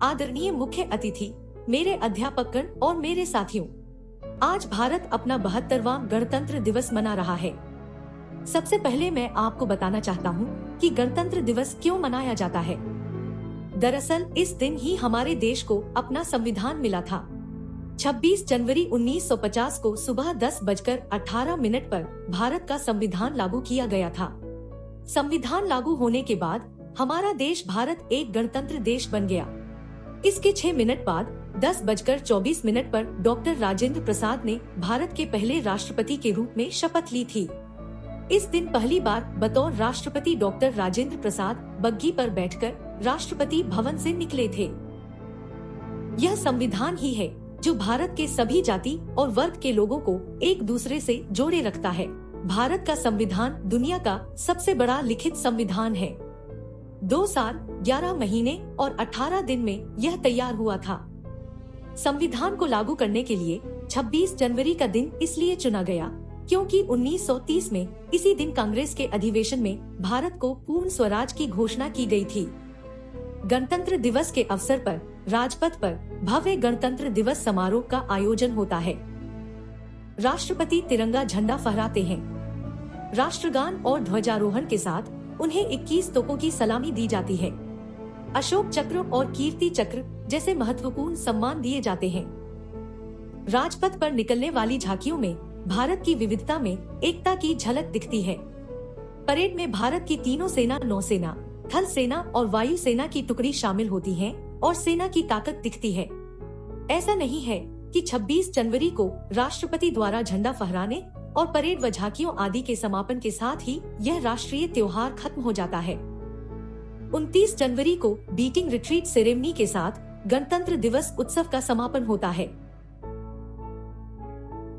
आदरणीय मुख्य अतिथि, मेरे अध्यापकगण और मेरे साथियों, आज भारत अपना 72वां गणतंत्र दिवस मना रहा है। सबसे पहले मैं आपको बताना चाहता हूँ कि गणतंत्र दिवस क्यों मनाया जाता है। दरअसल इस दिन ही हमारे देश को अपना संविधान मिला था। 26 जनवरी 1950 को सुबह 10:18 पर भारत का संविधान लागू किया गया था। संविधान लागू होने के बाद हमारा देश भारत एक गणतंत्र देश बन गया। इसके 6 मिनट बाद 10:24 पर डॉक्टर राजेंद्र प्रसाद ने भारत के पहले राष्ट्रपति के रूप में शपथ ली थी। इस दिन पहली बार बतौर राष्ट्रपति डॉक्टर राजेंद्र प्रसाद बग्घी पर बैठकर राष्ट्रपति भवन से निकले थे। यह संविधान ही है जो भारत के सभी जाति और वर्ग के लोगों को एक दूसरे से जोड़े रखता है। भारत का संविधान दुनिया का सबसे बड़ा लिखित संविधान है। 2 साल 11 महीने और 18 दिन में यह तैयार हुआ था। संविधान को लागू करने के लिए 26 जनवरी का दिन इसलिए चुना गया क्योंकि 1930 में इसी दिन कांग्रेस के अधिवेशन में भारत को पूर्ण स्वराज की घोषणा की गई थी। गणतंत्र दिवस के अवसर पर राजपथ पर भव्य गणतंत्र दिवस समारोह का आयोजन होता है। राष्ट्रपति तिरंगा झंडा फहराते हैं। राष्ट्रगान और ध्वजारोहण के साथ उन्हें 21 तोपों की सलामी दी जाती है। अशोक चक्र और कीर्ति चक्र जैसे महत्वपूर्ण सम्मान दिए जाते हैं। राजपथ पर निकलने वाली झांकियों में भारत की विविधता में एकता की झलक दिखती है। परेड में भारत की तीनों सेना, नौसेना, थल सेना और वायु सेना की टुकड़ी शामिल होती हैं और सेना की ताकत दिखती है। ऐसा नहीं है कि 26 जनवरी को राष्ट्रपति द्वारा झंडा फहराने और परेड व झांकियों आदि के समापन के साथ ही यह राष्ट्रीय त्योहार खत्म हो जाता है। 29 जनवरी को बीटिंग रिट्रीट सेरेमनी के साथ गणतंत्र दिवस उत्सव का समापन होता है।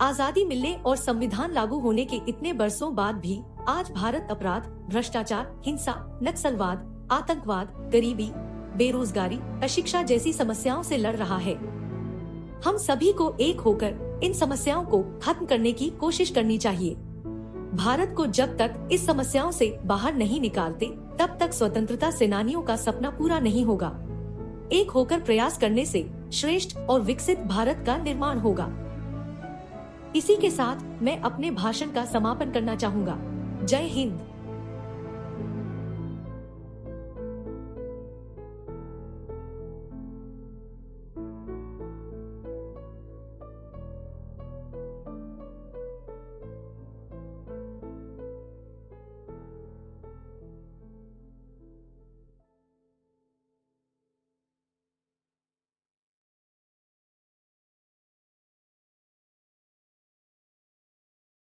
आजादी मिलने और संविधान लागू होने के इतने बरसों बाद भी आज भारत अपराध, भ्रष्टाचार, हिंसा, नक्सलवाद, आतंकवाद, गरीबी, बेरोजगारी, अशिक्षा जैसी समस्याओं से लड़ रहा है। हम सभी को एक होकर इन समस्याओं को खत्म करने की कोशिश करनी चाहिए। भारत को जब तक इस समस्याओं से बाहर नहीं निकालते, तब तक स्वतंत्रता सेनानियों का सपना पूरा नहीं होगा। एक होकर प्रयास करने से श्रेष्ठ और विकसित भारत का निर्माण होगा। इसी के साथ मैं अपने भाषण का समापन करना चाहूँगा। जय हिंद।